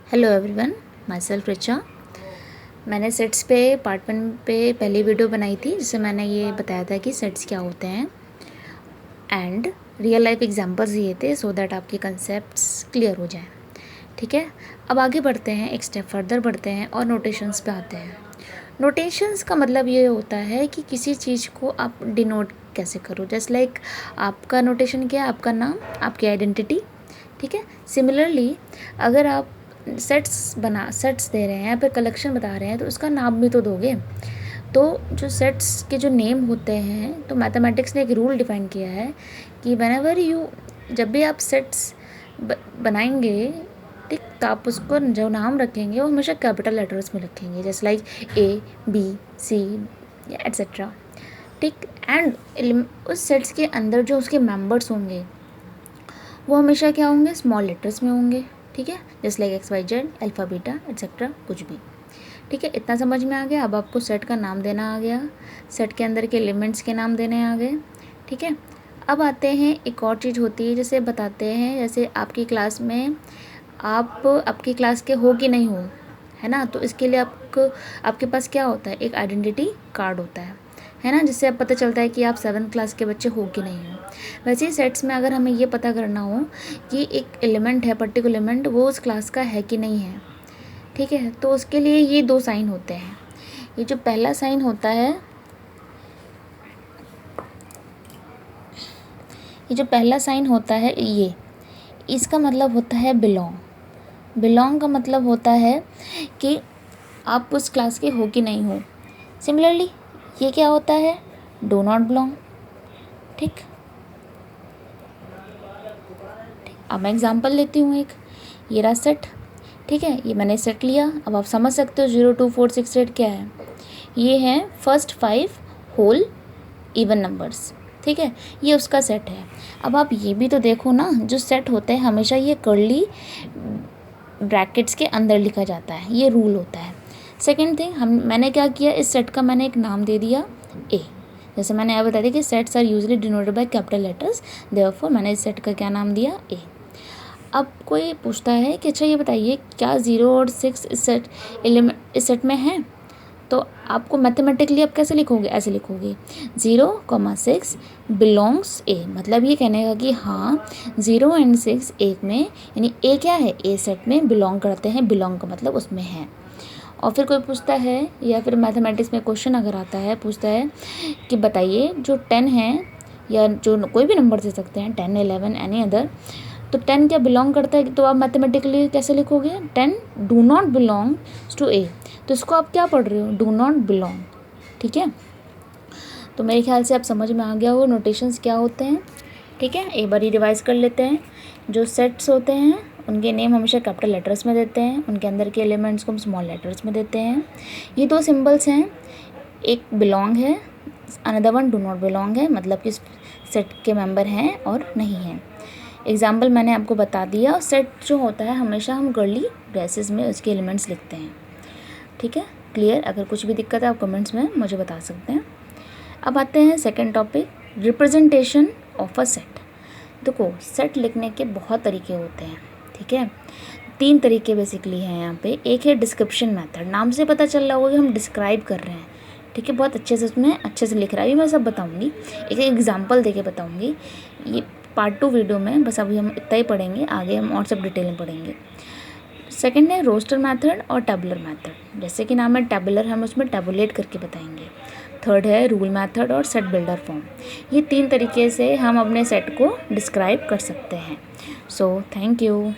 Hello everyone, my self Richa. मैंने sets पे part 1 पे पहली वीडियो बनाई थी जिससे मैंने ये बताया था कि सेट्स क्या होते हैं एंड रियल लाइफ एग्जांपल्स दिए थे सो दैट आपके कंसेप्ट्स क्लियर हो जाएं। ठीक है, अब आगे बढ़ते हैं, एक स्टेप फर्दर बढ़ते हैं और नोटेशंस पे आते हैं। नोटेशंस का मतलब ये होता है कि किसी चीज़ को आप डिनोट कैसे करो। जस्ट लाइक आपका नोटेशन क्या है, आपका नाम, आपकी आइडेंटिटी। ठीक है, सिमिलरली अगर आप सेट्स दे रहे हैं या फिर कलेक्शन बता रहे हैं तो उसका नाम भी तो दोगे। तो जो सेट्स के जो नेम होते हैं, तो मैथमेटिक्स ने एक रूल डिफाइन किया है कि व्हेनेवर यू, जब भी आप सेट्स बनाएंगे, ठीक, तो आप उसको जो नाम रखेंगे वो हमेशा कैपिटल लेटर्स में रखेंगे, जैसे like A, B, C etcetera. ठीक, एंड उस सेट्स के अंदर जो उसके मेंबर्स होंगे वो हमेशा क्या होंगे, स्मॉल लेटर्स में होंगे। ठीक है, जैसे like XYZ, alpha beta etcetera, कुछ भी। ठीक है, इतना समझ में आ गया। अब आपको सेट का नाम देना आ गया, सेट के अंदर के एलिमेंट्स के नाम देने आ गए। ठीक है, अब आते हैं, एक और चीज़ होती है जैसे बताते हैं, जैसे आपकी क्लास में आप आपकी क्लास के हो कि नहीं हो, है ना। तो इसके लिए आपके पास क्या होता है, एक आइडेंटिटी कार्ड होता है ना, जिससे अब पता चलता है कि आप 7th क्लास के बच्चे हो कि नहीं हो। वैसे ही सेट्स में अगर हमें ये पता करना हो कि एक एलिमेंट है, पर्टिकुलर एलिमेंट, वो उस क्लास का है कि नहीं है, ठीक है, तो उसके लिए ये 2 साइन होते हैं। ये जो पहला साइन होता है, ये इसका मतलब होता है बिलोंग का मतलब होता है कि आप उस क्लास के हो कि नहीं हो। सिमिलरली ये क्या होता है, डू नॉट बिलोंग। ठीक, अब मैं एग्जांपल लेती हूँ एक, ये रहा सेट। ठीक है, ये मैंने सेट लिया। अब आप समझ सकते हो 0, 2, 4, 6, 8 क्या है। ये हैं फर्स्ट 5 होल इवन नंबर्स। ठीक है, ये उसका सेट है। अब आप ये भी तो देखो ना, जो सेट होते हैं हमेशा ये कर्ली ब्रैकेट्स के अंदर लिखा जाता है, ये रूल होता है। सेकेंड थिंग, मैंने क्या किया, इस सेट का मैंने एक नाम दे दिया ए। जैसे मैंने यहाँ बताया कि sets are usually denoted by capital letters, therefore मैंने इस सेट का क्या नाम दिया, ए। अब कोई पूछता है कि अच्छा ये बताइए क्या 0 और 6 इस सेट में है, तो आपको मैथमेटिकली आप कैसे लिखोगे, ऐसे लिखोगे 0, 6 बिलोंग्स ए। मतलब ये कहने का कि हाँ 0 और 6 एक में, यानी ए क्या है, ए सेट में बिलोंग करते हैं। बिलोंग का मतलब उसमें है। और फिर कोई पूछता है, या फिर मैथमेटिक्स में क्वेश्चन अगर आता है, पूछता है कि बताइए जो 10 है, या जो कोई भी नंबर दे सकते हैं, 10, 11 एनी अदर, तो 10 क्या बिलोंग करता है, तो आप मैथमेटिकली कैसे लिखोगे, 10 डू नॉट बिलोंग्स टू ए। तो इसको आप क्या पढ़ रहे हो, डू नॉट बिलोंग। ठीक है, तो मेरे ख्याल से आप समझ में आ गया हो नोटेशंस क्या होते हैं। ठीक है, एक बार रिवाइज कर लेते हैं। जो सेट्स होते हैं उनके नेम हमेशा कैपिटल लेटर्स में देते हैं, उनके अंदर के एलिमेंट्स को हम स्मॉल लेटर्स में देते हैं। ये 2 सिंबल्स हैं, एक बिलोंग है, another one do not belong है, मतलब कि सेट के मेंबर हैं और नहीं हैं। एग्जाम्पल मैंने आपको बता दिया। सेट जो होता है हमेशा हम गर्ली ब्रेसेस में उसके एलिमेंट्स लिखते हैं। ठीक है, क्लियर। अगर कुछ भी दिक्कत है आप कमेंट्स में मुझे बता सकते हैं। अब आते हैं second topic, representation of a set. देखो, सेट लिखने के बहुत तरीके होते हैं। ठीक है, 3 तरीके बेसिकली हैं यहाँ पे। एक है डिस्क्रिप्शन मेथड, नाम से पता चल रहा होगा कि हम डिस्क्राइब कर रहे हैं। ठीक है, बहुत अच्छे से उसमें अच्छे से लिख रहा है, मैं सब बताऊँगी, एक एग्जाम्पल दे के बताऊँगी। ये पार्ट 2 वीडियो में, बस अभी हम इतना ही पढ़ेंगे, आगे हम और सब डिटेल में पढ़ेंगे। सेकंड है रोस्टर मेथड और टेबुलर मेथड। जैसे कि नाम है टेबुलर, हम उसमें टेबुलेट करके बताएंगे। थर्ड है रूल मेथड और सेट बिल्डर फॉर्म। ये 3 तरीके से हम अपने सेट को डिस्क्राइब कर सकते हैं। So thank you.